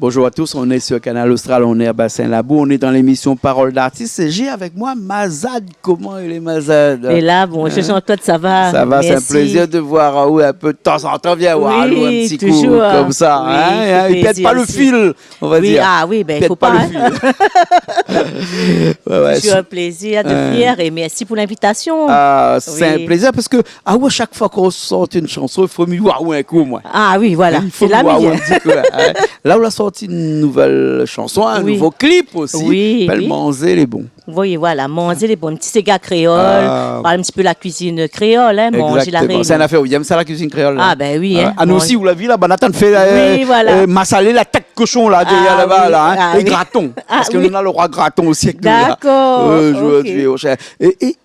Bonjour à tous, on est sur Canal Austral, on est à Bassin-Labou, on est dans l'émission Parole d'artiste et j'ai avec moi Mazad. Comment il est Mazad? Et là, bon, je Jean-Claude, ça va? Ça va, c'est un plaisir de voir Raoul un peu de temps en temps. Viens voir Raoul un petit toujours, coup comme ça. Oui, hein, il ne pète pas le fil, on va dire. Ah oui, ben il ne faut pas. Le fil. C'est un plaisir de fier et merci pour l'invitation. C'est un plaisir parce que chaque fois qu'on sort une chanson, il faut mieux voir un coup, moi. Ah oui, voilà, c'est la mienne. Là, on a sorti une nouvelle chanson, un nouveau clip aussi. Oui, Manger les bons. Oui, voilà, manger les bons. Un petit cigare créole, parler un petit peu de la cuisine créole, hein, manger la réunion. C'est un affaire, vous aimez ça la cuisine créole? Ah ben oui. Hein, nous aussi, vous l'avez vu là, Nathan fait massaler la tête cochon là, derrière là-bas, là, et graton. Parce que nous avons le roi graton aussi avec nous. D'accord.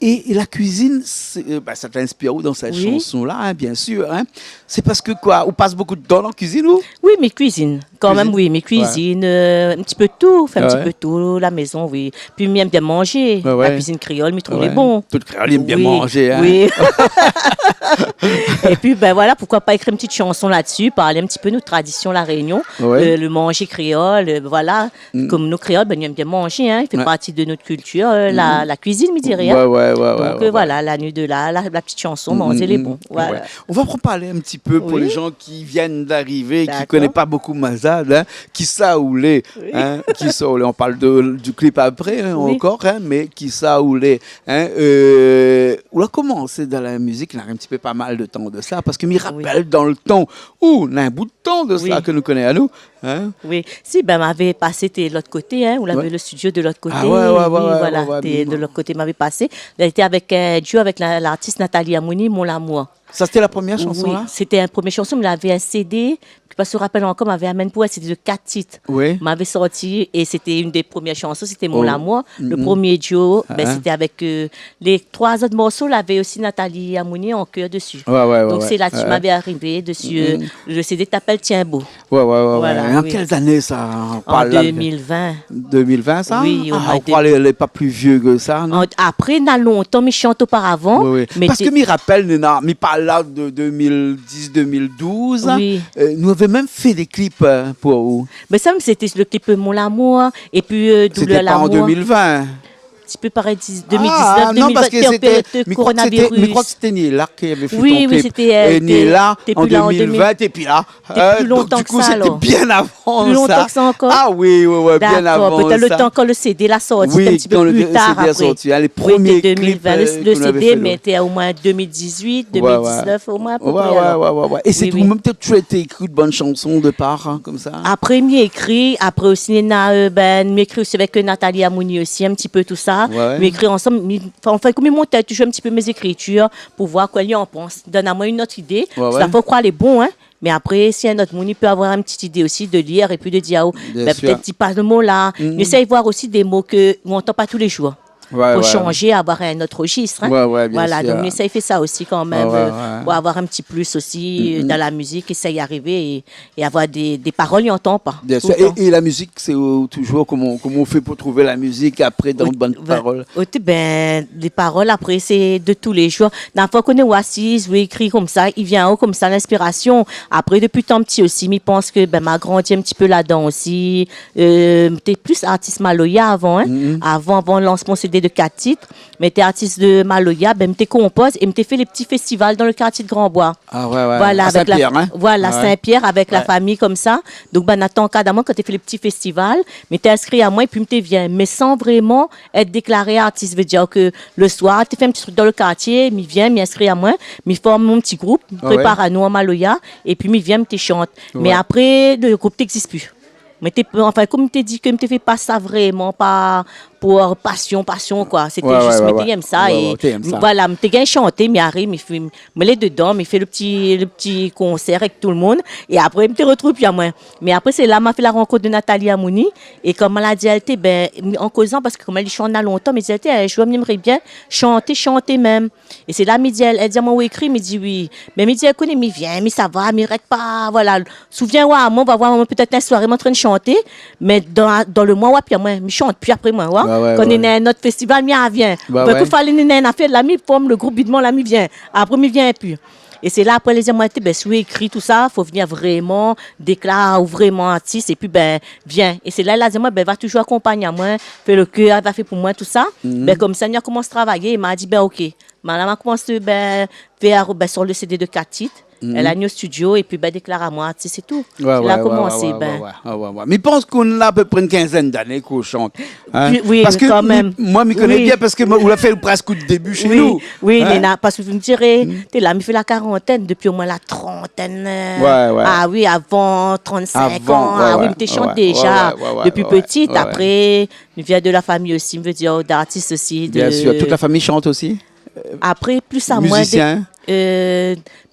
Et la cuisine, ça t'inspire où dans cette chanson-là, hein, bien sûr. Hein? C'est parce que quoi, on passe beaucoup de temps dans la cuisine ou? Oui, mes cuisines. Quand même, oui, mes cuisines, un petit peu tout, un petit peu tout, la maison, oui. Puis, j'aime bien manger. La cuisine créole, je trouve les bons. Tout créole, aime bien manger. Hein? Oui. Et puis, ben voilà, pourquoi pas écrire une petite chanson là-dessus, parler un petit peu de nos traditions, la Réunion, le manger créole, voilà. Comme nos créoles, ben, ils aiment bien manger, hein. Il fait partie de notre culture, la cuisine, je dirais. Donc, voilà, la nuit de la petite chanson, manger les bons. Voilà. On va parler un petit peu pour les gens qui viennent d'arriver, qui ne connaissent pas beaucoup Mazad, hein, qui ça ou les, hein, qui ça ou les. On parle du clip après encore, hein, mais qui ça ou les. Hein, on a commencé dans la musique, il y a un petit peu pas mal de temps de ça, parce que me rappelle dans le temps où on a un bout de temps de ça que nous connaissons à nous. Hein? Oui, si, ben, m'avait passé de l'autre côté, hein, on avait le studio de l'autre côté. De l'autre côté, m'avait passé. Il a été avec un duo avec l'artiste Nathalie Amouni, Mon Lamour. Ça, c'était la première chanson, là? C'était une première chanson, mais il avait un CD, je ne se rappelle encore, m'avait amené pour elle, c'était de 4 titres. Oui. M'avait sorti, et c'était une des premières chansons, c'était Mon Lamour. Le premier duo, c'était avec les 3 autres morceaux, il avait aussi Nathalie Amouni en chœur dessus. Donc, c'est là que tu m'avais arrivé dessus. Le CD t'appelle Tiens Beau. Voilà, en quelles années ça? En 2020. 2020, ça? Oui. On croit qu'elle n'est pas plus vieux que ça, non? Après, il y a longtemps, mais chante auparavant. Mais parce que je me rappelle, je parle là de 2010-2012. Oui. Nous avions même fait des clips pour vous. Mais ça, c'était le clip Mon Lamour et puis Douleur l'amour. C'était pas en 2020. Un petit peu pareil, 2019, non, parce que c'était coronavirus. Mais je crois que c'était Nila qui avait fait ton clip. Oui, c'était Nila en 2020 et puis là. Plus longtemps que ça, alors. C'était bien avant plus longtemps que ça encore. Ah oui, bien avant. Peut-être le temps quand le CD l'a sorti, un petit peu plus tard après. Sorti, les premiers 2020, le CD, mais était au moins 2018, 2019, au moins à peu près. Et c'est même peut-être tu as écrit de bonnes chansons de part, comme ça. Après, m'écrit. Après aussi, m'écrit aussi avec Nathalie Amouni aussi, un petit peu tout ça. M'écrire ensemble, enfin, comme mon tête, toujours un petit peu mes écritures pour voir quoi il en pense. Donne-moi une autre idée. Ça faut croire les bons, hein. Mais après, si un autre monde, il peut avoir une petite idée aussi de lire et puis de dire, peut-être dis pas le mot là. Essaye de voir aussi des mots qu'on n'entend pas tous les jours. Pour changer, avoir un autre registre. Hein. Voilà, donc essaye fait ça aussi quand même, pour avoir un petit plus aussi dans la musique, essaye d'y arriver et avoir des paroles, il n'entend pas. Bien sûr. Et la musique, c'est toujours comment on fait pour trouver la musique après dans de bonnes paroles? Les paroles après, c'est de tous les jours. Dans fois qu'on est assise, ou écrit comme ça, il vient comme ça l'inspiration. Après, depuis tant petit aussi, je pense que m'a grandi un petit peu là-dedans aussi. T'es plus artiste Maloya avant, hein? Avant le lancement CD de 4 titres, mais t'es artiste de Maloya, t'es compose et t'es fait les petits festivals dans le quartier de Grand-Bois. Voilà, avec Saint-Pierre, Saint-Pierre avec la famille comme ça. Donc Nathan Kadamon quand t'es fait les petits festivals, mais t'es inscrit à moi et puis t'es viens, mais sans vraiment être déclaré artiste. Veut dire que le soir, t'es fait un petit truc dans le quartier, m'y viens, m'y inscrit à moi, m'y forme mon petit groupe, prépare à nous en Maloya et puis m'y viens, m'y chante. Mais après, le groupe n'existe plus. Mais comme tu dit que tu fais pas ça vraiment, pas pour passion, quoi. C'était juste, mais t'aimes ça. Voilà, t'es bien chanté, mais arrive, me les dedans, mais fait le petit concert avec tout le monde. Et après, je me retrouve puis à moi. Mais après, c'est là, m'a fait la rencontre de Nathalie Amouni. Et comme elle a dit, elle était, en causant, parce que comme elle chante longtemps, mais elle était, je m'aimerais bien chanter même. Et c'est là, elle dit, moi, oui, écrit, mais dit oui. Mais elle dit, elle connaît, mais viens, mais ça va, mais reste pas, voilà. Souviens-moi, moi, on va voir peut-être une soirée, en train de chanter, mais dans le mois, puis moi, je chante, puis après moi, quand on est à notre festival, vient. Quand il fallait une affaire, l'ami forme le groupe bidement, l'ami vient. Après, il vient plus. Et c'est là, après, les gens ben, si vous écrit tout ça, il faut venir vraiment déclarer ou vraiment artiste, et puis, ben, viens. Et c'est là, là, moi, ben, va toujours accompagner moi, fait le cœur, va faire pour moi, tout ça. Ben, comme ça, on a commencé à travailler, il m'a dit, ben, OK. Madame a commencé, ben, faire, ben, sur le CD de 4 titres. Elle a mis au studio et puis ben, déclare à moi, c'est tout. Elle a commencé. Mais je pense qu'on a à peu près une quinzaine d'années qu'on chante. Hein? Oui, parce que quand même. Moi, je me connais bien parce qu'on a fait presque le début chez nous. Oui, hein? Parce que vous me direz, tu es là, il fait la quarantaine, depuis au moins la trentaine. Ah oui, avant 35 ans. Ah oui, tu chantes déjà depuis petite. Après, je viens de la famille aussi, je veux dire, d'artistes aussi. Bien sûr, toute la famille chante aussi. Après, plus à moi.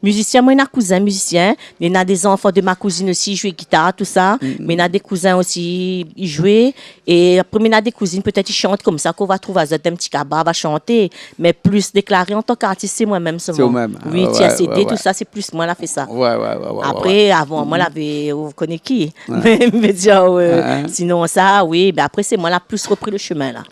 Musicien, moi, il y a un cousin musicien. Il y a des enfants de ma cousine aussi, ils jouent guitare, tout ça. Mais il y a des cousins aussi, ils jouent. Et après, il y a des cousines, peut-être ils chantent comme ça, qu'on va trouver un petit cabas, va chanter. Mais plus déclaré en tant qu'artiste, c'est moi-même seulement. C'est vous-même. Oui, tu as CD, tout ça, c'est plus moi, qui a fait ça. Après, avant, moi, vous connaissez qui? Mais dire, sinon, ça, oui. Ben après, c'est moi, qui a plus repris le chemin, là.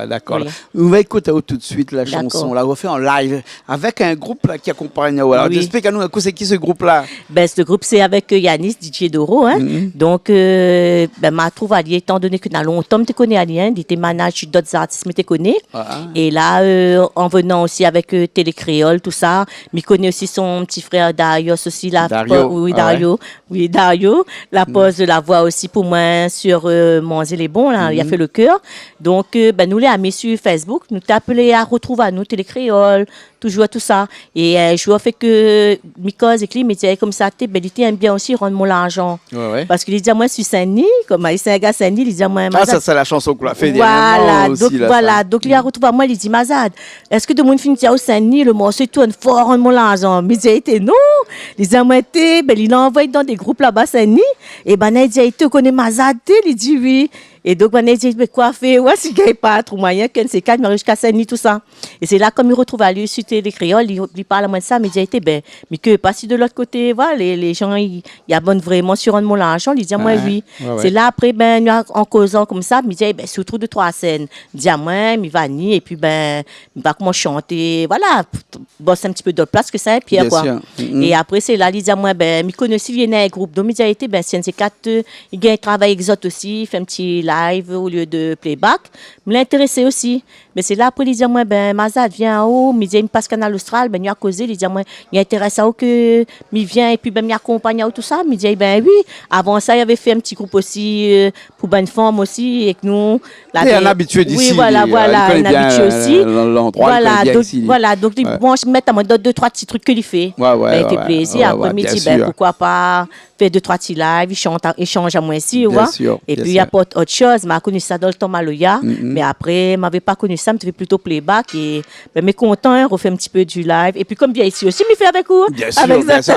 D'accord. On va écouter tout de suite la chanson. On l'a refait en live avec un groupe là, qui accompagne. Explique-nous, c'est qui ce groupe-là? Ben, ce groupe, c'est avec Yanis, DJ Doro. Hein? Donc, ben, ma trouve allié, étant donné que dans longtemps, je te connais Alien, il était manager d'autres artistes, je te connais. Et là, en venant aussi avec Télécréole, tout ça, je connais aussi son petit frère Darius aussi. Dario. Dario. Oui, Dario. La pose de la voix aussi pour moi sur Manger les bons, là, il a fait le cœur. Donc, ben, nous les amis sur Facebook, nous t'appelons à retrouver à nous Télécréole, toujours tout ça. Et je vois fait que Mikoz et Clim, il disait comme ça, il aime bien aussi rendre mon argent. Parce qu'il dit à moi, je suis Saint-Denis, comme il est un gars Saint-Denis, il dit à moi, Mazad. Ça, c'est la chanson qu'on a fait voilà, aussi, donc là, voilà, donc il a retrouvé à moi, il dit, Mazad, est-ce que de mon fin au Saint-Denis, le morceau tourne fort rendre mon argent? Mais il dit, non, il dit à moi, ben, il envoie dans des groupes là-bas Saint-Denis, et ben, il dit, tu connais Mazad? Il dit, oui. Et donc, on a dit, mais quoi faire? Ouais, si il n'y a pas trop moyen, qu'un c'est quatre, mais jusqu'à Saint-Denis, tout ça. Et c'est là, comme il retrouve à lui, sur les créoles, il parle à moi de ça, mais il dit, ben, mais que pas si de l'autre côté, voilà, les gens, ils abonnent vraiment sur un mon l'argent, il dit, moi, oui. C'est là, après, ben, en causant comme ça, il dit, ben, surtout de 3 scènes. Il dit, moi, il va ni, et puis, ben, il va comment chanter, voilà, bosser un petit peu de place que Saint-Pierre, quoi. Et après, c'est là, il dit, moi, ben, il connaît aussi, il y a un groupe, donc il dit, ben, si c'est 4, il gagne un travail exote aussi, il fait un petit live au lieu de playback. Me l'intéressait aussi. Mais c'est là, après, il dit, moi, ben, Mazad vient en haut, il dit, il passe canal austral, ben, il a causé, il dit, moi, il intéresse à que, il vient, et puis, ben, il accompagne à tout ça. Il dit, ben, oui. Avant ça, il avait fait un petit groupe aussi, pour une femme aussi, et que nous. Il est un habitué d'ici. Oui, voilà, un habitué aussi. L'endroit, voilà, donc, bon, je mets à moi 2-3 petits trucs que il fait. Ben, il fait plaisir. Après, il dit, ben, pourquoi pas faire 2-3 petits lives, il change à moi ici, et puis, il apporte autre chose. Je connu ça dans le temps Maloya, mais après, je n'avais pas connu ça, je faisais plutôt playback. Et ben, mais content, hein, refait un petit peu du live. Et puis, comme bien ici aussi, je fais avec vous. Bien sûr,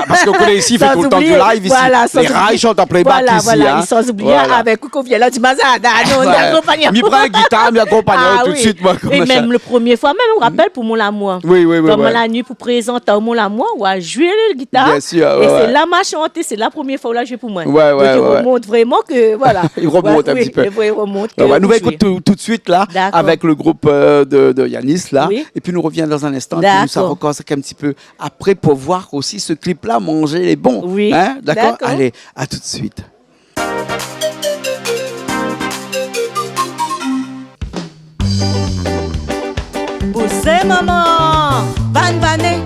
parce qu'on connaît ici, il fait tout le temps du live ici. Les rails chantent en playback ici. Voilà, sans oublier, avec vous qu'on vient là, du Mazad, nous, on accompagne. Je prends la guitare, je accompagne tout de suite. Et même le premier fois, même, on rappelle pour mon l'amour. Oui. Comme la nuit pour présenter mon l'amour, on a joué la guitare. Bien sûr. Et c'est là, ma chanté, c'est la première fois où là, je joue pour moi. Donc, il remonte vraiment que, voilà. Il remonte un petit peu. Il remonte. Nous allons écouter tout de suite là, avec le groupe de Yanis là, et puis nous reviens dans un instant, puis nous ça recommence un petit peu après pour voir aussi ce clip là, Manger les bons. Oui. Hein? D'accord. Allez, à tout de suite. Poussez maman, van vané.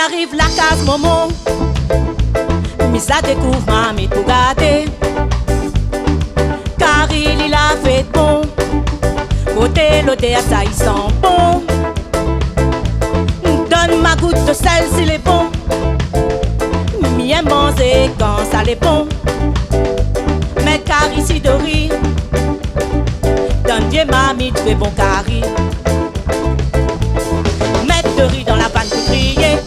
Arrive la case Momo, mi ça découvre mamie pour garder, car il a fait bon, côté l'odeur ça il sent bon, donne ma goutte de sel s'il est bon, mi aime manger quand ça l'est bon, mais car ici de rire, donne bien mamie tu fais bon cari, mettre de riz dans la panne pour trier.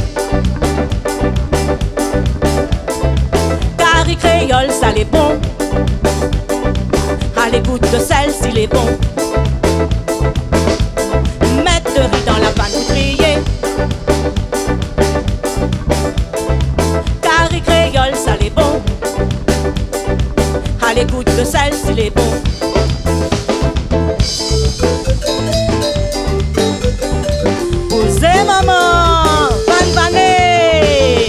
Créole, ça l'est bon. À l'écoute de sel, s'il est bon. Mettre de riz dans la panne pour trier. Carré créole, ça l'est bon. À l'écoute de sel, s'il est bon. Posez maman, van vané.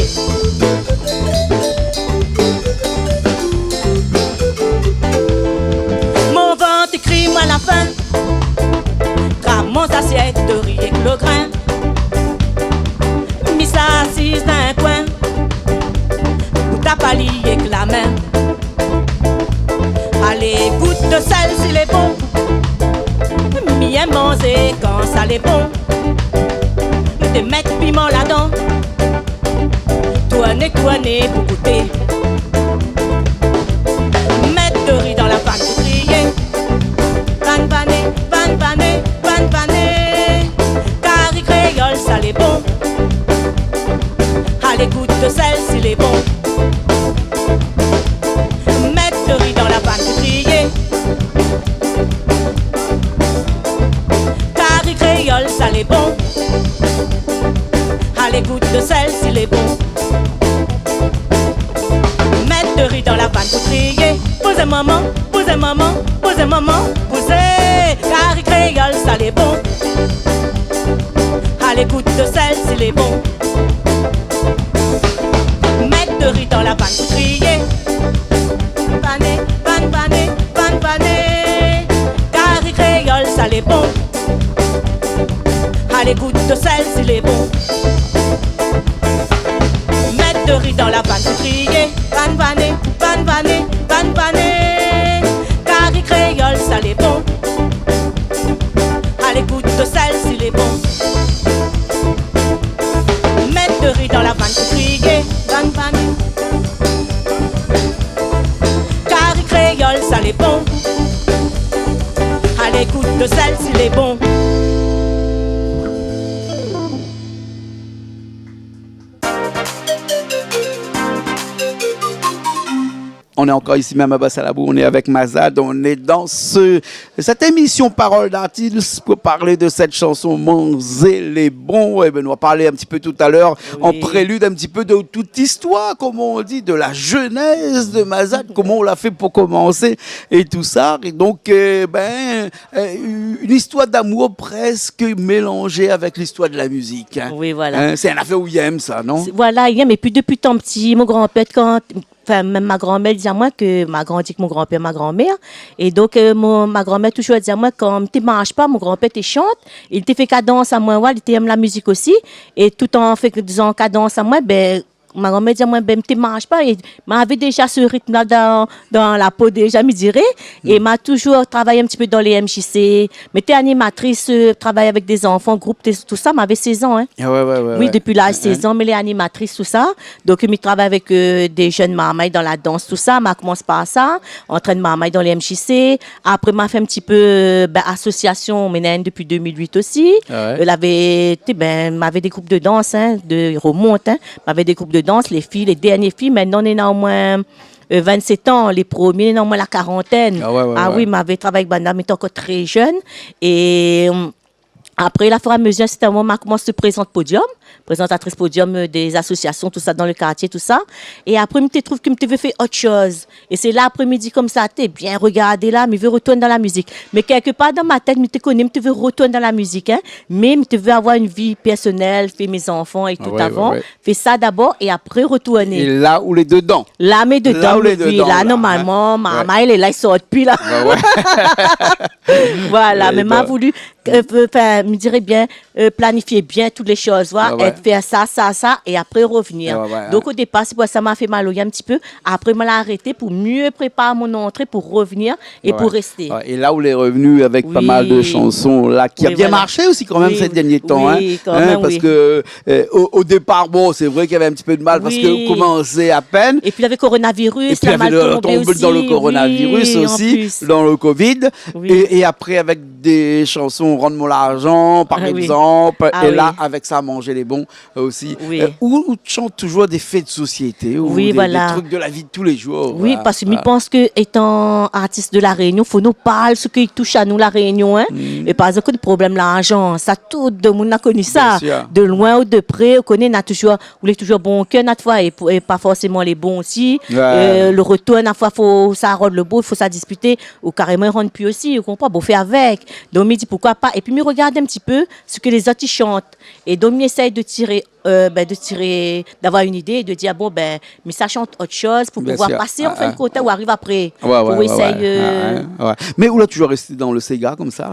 Mon ventre écrit moi la faim. Mon assiette de riz et le grain. Mis ça assise d'un coin. Ou t'as pas lié que la main. Allez, goutte de sel s'il est bon. Bien manger quand ça l'est bon. Te mettre piment là-dedans. Tourner pour goûter. Mettre de riz dans la panne pour trier. Van vané, van vané, van vané. Carré créole, ça l'est bon. Allez, goutte de sel s'il est bon. Mettre de riz dans la panne pour trier. Carré créole, ça l'est bon. Allez, goutte de sel s'il est bon. Mettre de riz dans la panne pour trier. Posez maman, posez maman, posez maman, posez. Carré créole, ça l'est bon. Allez, goutte de sel s'il est bon. Mettre de riz dans la panne pour trier. Vané, van vané, van vané. Carré créole, ça l'est bon. Allez, goutte de sel s'il est bon. Mettre de riz dans la panne pour trier. Van vané, van vané, van vané. Carré créole, ça l'est bon. Allez, goutte de sel s'il est bon. Mettre de riz dans la panne pour trier. Van vané. Carré créole, ça l'est bon. Allez, goutte de sel s'il est bon. On est encore ici même à Bassalabou, on est avec Mazad, on est dans cette émission Parole d'artiste pour parler de cette chanson Manger les bons. Et ben, on va parler un petit peu tout à l'heure, en prélude un petit peu de toute histoire, comment on dit, de la genèse de Mazad, comment on l'a fait pour commencer et tout ça. Et donc, une histoire d'amour presque mélangée avec l'histoire de la musique. Hein. Oui, voilà. C'est un affaire où il aime ça, non? Voilà, il aime. Et puis depuis tant petit, mon grand-père, même ma grand-mère disait à moi que ma grand dit que mon grand-père, ma grand-mère. Et donc, ma grand-mère toujours disait à moi, quand tu ne manges pas, mon grand-père te chante. Il te fait cadence à moi, il aime la musique aussi. Et tout en faisant cadence à moi, ben, ma grand-mère disait à moi, ben, tu ne manges pas. Et m'avait déjà ce rythme-là dans la peau déjà, me dirait. Et m'a toujours travaillé un petit peu dans les MJC. Mais t'es animatrice, travaille avec des enfants, groupe, tout ça, m'avait 16 ans. Hein. Oui, depuis l'âge 16 ans, mais les animatrices, tout ça. Donc, je travaille avec des jeunes mamans dans la danse, tout ça. M'a commencé par ça, entraîne mamans dans les MJC. Après, m'a fait un petit peu association, mais depuis 2008 aussi. Elle avait, m'avait des groupes de danse, hein, de remonte, hein. M'avait des groupes de danse, les filles, les dernières filles, maintenant on est au moins 27 ans, les premiers, non moins la quarantaine. Oui, m'avait travaillé avec Banda, mais encore très jeune. Et après, la fois à mesure, c'était un moment où commencé à se présenter podium, présentatrice podium des associations, tout ça dans le quartier, tout ça. Et après, je trouve que je veux faire autre chose. Et c'est l'après-midi comme ça, tu es bien regardé là, mais je veux retourner dans la musique. Mais quelque part dans ma tête, je te connais, je veux retourner dans la musique. Hein. Mais je veux avoir une vie personnelle, faire mes enfants et tout avant. Fais ça d'abord et après retourner. Et là où les dedans. Là, mais dedans, là, où les dedans, là normalement, maman, elle est là, il sort depuis là. Voilà, mais m'a voulu me dirait bien, planifier bien toutes les choses, faire ça, et après revenir. Donc au départ, c'est pour ça m'a fait mal au un petit peu. Après, je l'ai arrêté pour mieux préparer mon entrée, pour revenir et pour rester. Et là où les revenus avec pas mal de chansons là, qui a bien marché aussi quand même ces derniers temps. Parce que au départ, bon, c'est vrai qu'il y avait un petit peu de mal parce que commençait à peine. Et puis il y avait coronavirus, et puis il y avait dans le coronavirus aussi, dans le Covid. Et après, avec des chansons Rends-moi l'argent, par exemple. Et là, avec ça, Manger les bon aussi. Oui. Ou tu chantes toujours des faits de société, ou Oui, des voilà. trucs de la vie de tous les jours. Oui, voilà. parce que je pense que étant artiste de la Réunion, faut nous parler ce qui touche à nous la Réunion. Hein. Et par exemple, le problème l'argent, ça tout le monde a connu ça. Bien sûr. De loin ou de près, on connaît, on est toujours bon cœur, notre fois, et pas forcément les bons aussi. Ouais. Le retour, notre fois, faut ça rendre le beau, il faut ça disputer, ou carrément il rendre plus aussi, on comprend, bon, faire avec. Donc, je me dis pourquoi pas. Et puis, je regarde un petit peu ce que les autres ils chantent. Et donc, je essaye de tirer, d'avoir une idée et de dire, bon, mais ça chante autre chose pour Bien pouvoir sûr. passer en fin de compte ou arrive après. Ouais, Pour essayer. ouais. Mais où là, toujours resté dans le Sega comme ça?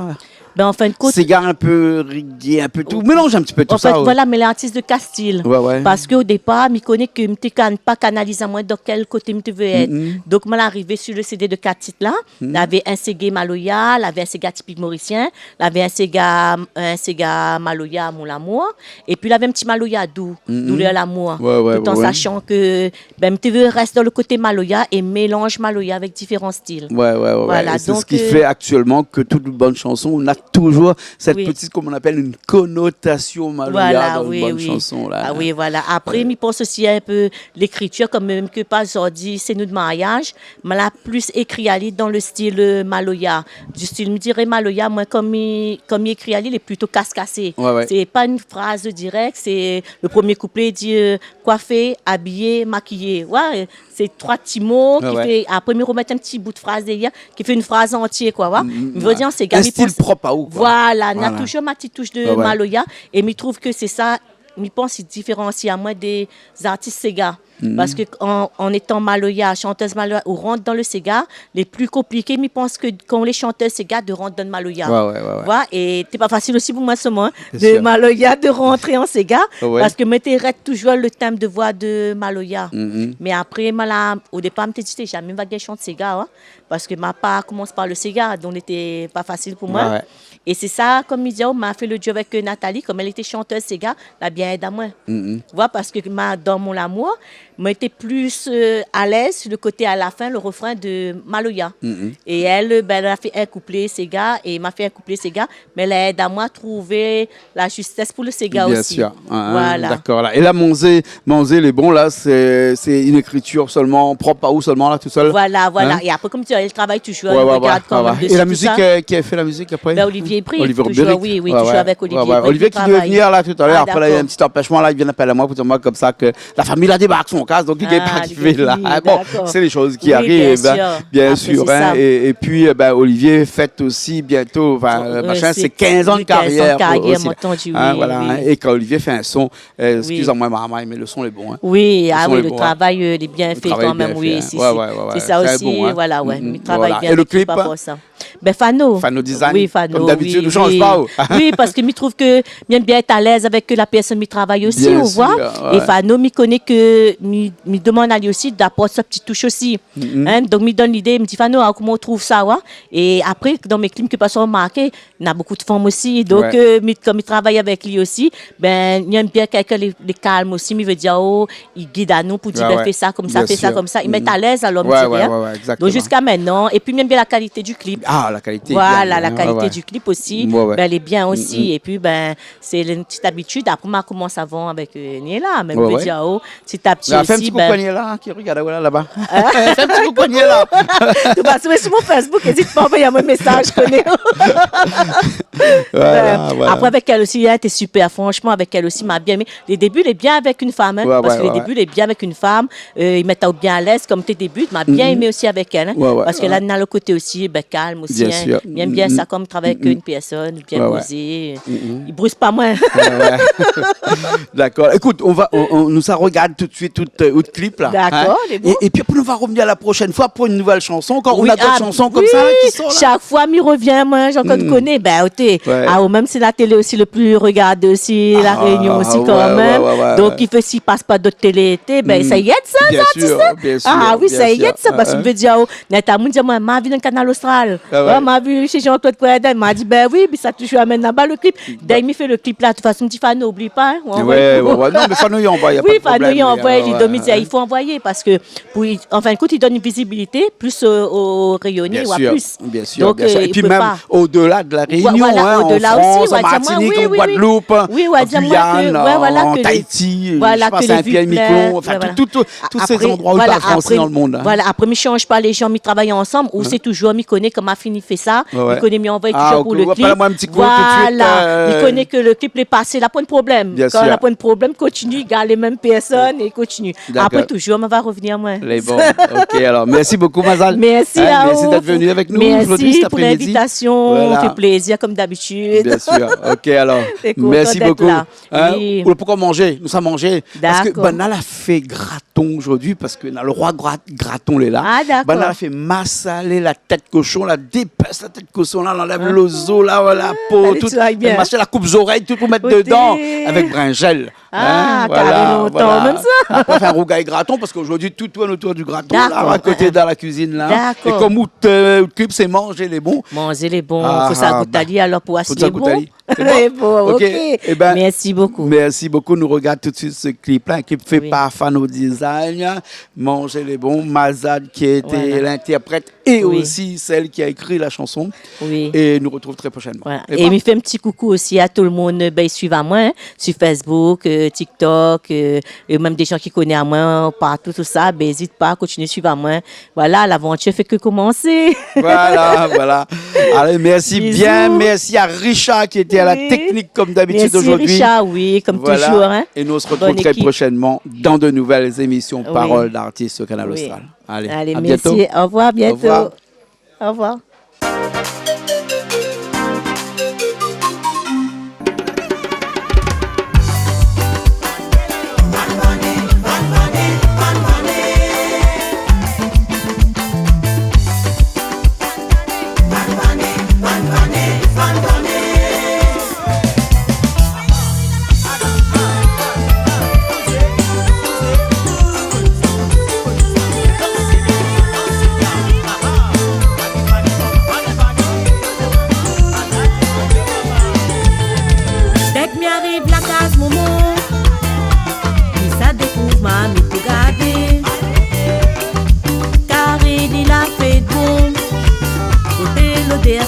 En fin de compte. Sega un peu reggae, un peu tout. Mélange un petit peu tout En fait, ça. voilà, mais l'artiste de Castille. Ouais. Parce qu'au départ, je connais que je ne pas canaliser à moi dans quel côté je veux être. Donc, je suis arrivé sur le CD de 4 titres là. J'avais un Sega Maloya, j'avais un Sega typique mauricien, j'avais un Sega Maloya Mon L'amour, et puis j'avais un petit Maloya doux, douleur l'amour. Ouais, tout en sachant que je reste dans le côté Maloya et mélange Maloya avec différents styles. Ouais. Voilà, c'est donc, ce qui fait actuellement que toute bonne chanson, on a toujours cette petite, comme on appelle, une connotation maloya dans une bonne chanson. Là. Ah oui, voilà. Après, je pense aussi un peu l'écriture, comme même que pas aujourd'hui, c'est nous de mariage, mais là, plus écrit à dans le style maloya. Du style, me dirais maloya, moi, comme il écrit à il est plutôt casse-cassé. Ouais. C'est pas une phrase directe, c'est le premier couplet dit coiffé, habillé, maquillé. Ouais, c'est 3 petits mots qui fait, après, me remettre un petit bout de phrase derrière, qui fait une phrase entière, quoi. Ouais. Je veux dire, c'est un style propre à où, quoi. Voilà, il y a toujours ma petite touche de maloya, et je trouve que c'est ça, je pense qu'il différencie à moi des artistes Sega. Parce que en étant maloya, chanteuse maloya, ou rentre dans le Sega, les plus compliqués, je pense que quand les chanteuses Sega de rentrer dans le maloya. Ouais. Et c'est pas facile aussi pour moi ce moment de sûr. maloya de rentrer en Sega, Ouais. parce que je m'intéresse toujours le thème de voix de maloya. Mais après, au départ, je me disais jamais je chanter Sega, hein, parce que ma part commence par le Sega, donc c'était pas facile pour moi. Ouais. Et c'est ça, comme il dit, m'a fait le duo avec Nathalie, comme elle était chanteuse Sega, elle a bien aidé à moi. Voilà, parce que dans Mon L'amour, moi j'étais plus à l'aise sur le côté à la fin, le refrain de Maloya. Et elle, elle a fait un couplet Sega et m'a fait un couplet Sega, mais elle a aidé à moi à trouver la justesse pour le Sega Bien aussi. sûr. Voilà. D'accord. Là. Et là, Monzé, les bons, là, c'est une écriture seulement propre à où seulement, là, tout seul? Voilà. Hein? Et après, comme tu dis, elle travaille toujours, Ouais, elle regarde quand même dessus, et la tout musique, ça. qui a fait la musique après? Olivier Brie, Olivier toujours, Brie. oui, toujours avec Olivier Brie. Olivier qui devait venir là tout à l'heure. Ah, Après, là, il y a un d'accord. petit empêchement là. Il vient appeler à moi pour dire moi comme ça que la famille la débarque son casse, donc il n'est pas arrivé là. Bon, d'accord. c'est les choses qui Oui, arrivent, bien Après, sûr. c'est Hein. ça. Et puis, Olivier fête aussi bientôt, machin, c'est 15 ans de 15 ans de carrière. carrière, aussi, mon entendu, hein, oui, voilà. oui. Hein. Et quand Olivier fait un son, excusez-moi, maman, mais le son est bon. Hein. Oui, Le son est le bon, travail il est bien fait travail quand est bien même, fait, oui. hein. Si, Ouais, si. ouais. C'est ça C'est aussi, bon, hein. voilà, ouais. Il travaille Voilà. bien. Et le avec clip, par rapport à ça. Fano. Fano Design, Oui, Fano. comme d'habitude, oui, ne change oui. pas. Oh. Oui, parce que je trouve que j'aime bien être à l'aise avec la personne qui travaille aussi, Bien on sûr, voit. ouais. Et Fano, me connaît que, me demande à lui aussi d'apporter sa petite touche aussi. Hein? Donc, me donne l'idée, me dit Fano, comment on trouve ça, ouais? Et après, dans mes clips que pas remarqué, il y a beaucoup de femmes aussi. Donc, comme il travaille avec lui aussi, il aime bien quelqu'un les calme aussi. Il veut dire, il guide à nous pour dire, fais ça comme ça, Bien fais ça sûr. comme ça. Il met à l'aise, alors, Ouais, me dit, exactement. donc, jusqu'à maintenant. Et puis, il aime bien la qualité du clip. Ah, la qualité. Voilà, bien, la qualité ouais. du clip aussi, Ouais. elle est bien aussi. Et puis, c'est une petite habitude. Après, on commence avant avec Niela. Même Ouais, je dis, petit à petit Fais un aussi. petit coup de poignet là, qui regarde voilà, là-bas. Fais un petit coup de poignet là. Tu vas sur mon Facebook, n'hésite pas à envoyer un message, je connais. Voilà. Après, avec elle aussi, elle était super. Franchement, avec elle aussi, m'a bien aimé. Les débuts, elle est bien avec une femme. Hein, parce que les débuts, elle est bien avec une femme. Ils mettent bien à l'aise comme tes débuts. M'a bien aimé aussi avec elle. Hein, parce qu'elle a le côté aussi calme aussi. Bien hein. sûr. Il aime bien ça comme travailler avec une personne, bien posée. Il brûle pas moins. D'accord. Écoute, on nous regarde tout de suite tout clip là. D'accord, hein. les beaux. Et puis après, on va revenir la prochaine fois pour une nouvelle chanson. Quand Oui, on a d'autres chansons comme ça là, qui sont là. Chaque fois, m'y revient, moi, j'en connais. Même si la télé aussi le plus regardée aussi, la Réunion aussi quand même. Donc, il fait s'il passe pas d'autres télé, ça y est ça, Bien ça, tu sûr, sais. bien sûr, Ah oui, bien ça y sûr. est ça, parce que je veux dire, Natamoun dit, moi, ma vie dans le canal austral. Ouais, m'a vu chez Jean-Claude Coyada, il m'a dit, ben oui, puis ça toujours amène là-bas le clip. Dès qu'il fait le clip là, de toute façon, petit fan, n'oublie pas. Ouais. Non, mais Fano, il envoie, il n'y a pas de problème. Oui, Fano, il envoie, il faut envoyer parce que, en fin de compte, il donne une visibilité plus au rayonné ou à plus. Bien sûr. Donc, et puis même au-delà de la Réunion, au-delà aussi, en Martinique, en Guadeloupe, en Guyane, en Tahiti, Saint-Pierre-Miquelon, enfin, tous ces endroits où il parle français dans le monde. Voilà, après, je ne change pas les gens, ils travaillent ensemble, ou c'est toujours, ils connaissent comment Fini fait ça, ils connaissent, ils envoient toujours pour le clip. Voilà, ils connaissent que le clip est passé, là, pas de problème. Quand il n'y a pas de problème, continue, il garde les mêmes personnes et continue. Après, toujours, on va revenir, moi. Les bons, ok, alors, merci beaucoup, Mazal. Merci à vous. Merci d'être venu avec nous aujourd'hui, cet après-midi. Merci pour l'invitation, ça fait plaisir, comme d'habitude. Bien sûr, ok, alors, merci beaucoup. Pourquoi manger? Nous sommes mangés. Parce que Banal a fait graton aujourd'hui, parce que le roi graton est là. Ah, d'accord. Banal a fait massaler la tête cochon, la dépasse la tête cochon, là, on enlève l'ozo, là, la peau, tout, la coupe oreilles, tout pour mettre dedans, avec bringel. Longtemps, même ça. Après, faire un rougail graton, parce qu'aujourd'hui, tout tourne autour du graton, là, à côté dans la cuisine, là. Et comme le clip, c'est manger les bons. Manger les bons, il faut ça goûter alors pour acheter les bons. Bon, ok. Merci beaucoup. Merci beaucoup. Nous regardons tout de suite ce clip-là, un clip fait par Fano Design. Manger les bons. Mazad qui était l'interprète et aussi celle qui a écrit la chanson. Oui. Et nous retrouvons très prochainement. Voilà. Et il fait un petit coucou aussi à tout le monde. Ben, suivez à moi sur Facebook, TikTok, et même des gens qui connaissent à moi partout, tout ça. Ben, n'hésite pas à continuer à suivre à moi. Voilà, l'aventure fait que commencer. Voilà. Allez, merci bien. Merci à Richard qui était à la technique comme d'habitude aujourd'hui. Merci Richard, comme toujours. Hein. Et nous on se retrouve très prochainement dans de nouvelles émissions Paroles d'artistes au Canal Austral. Allez, à merci. bientôt. Au revoir, bientôt. Au revoir.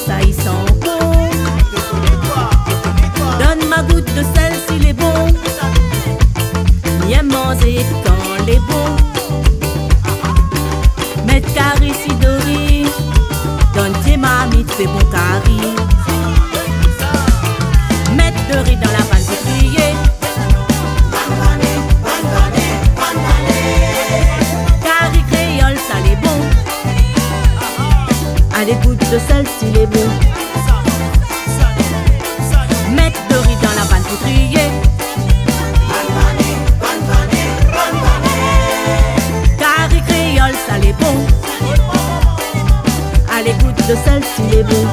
Ça y sent bon. Donne ma goutte de sel s'il est bon. Viens manger quand il est bon. Mettre carré si de riz. Donne tes mamites, fais bon carré. Mettre de riz dans la panne pour crier. Carré créole, ça l'est bon. Allez, goutte de sel s'il est bon. Mettre de riz dans la vanne pour trier. Carré créole, ça l'est bon. Allez, goutte de sel s'il est bon.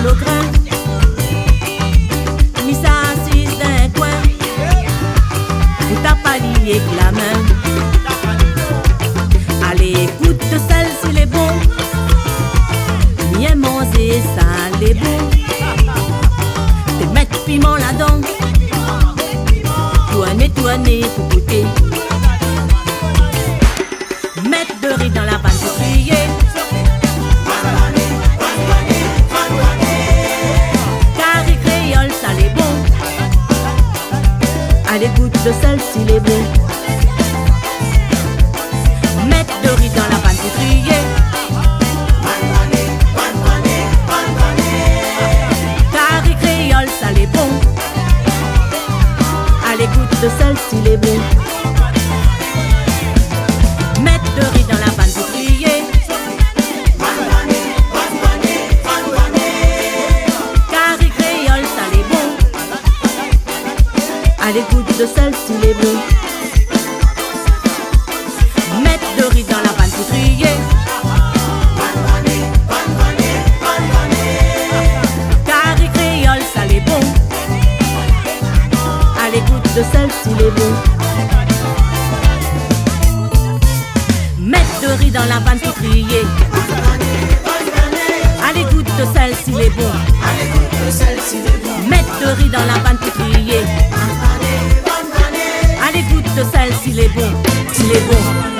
Le grain, mis ça assise d'un coin, ou t'as pas lié avec la main. Allez, goutte de sel s'il est bon, bien manger ça l'est bon. Te mettre piment là-dedans, tourner pour goûter. Mettre de riz dans la panne pour crier. Allez, goutte de sel s'il est bon. Mettre de riz dans la panne pour trier. Carré créole, ça l'est bon. Allez, goutte de sel s'il est bon. crier. Allez, goûte de sel s'il est bon. Mettre de riz dans la panne pour crier. Allez, goûte de sel s'il est bon. S'il est bon.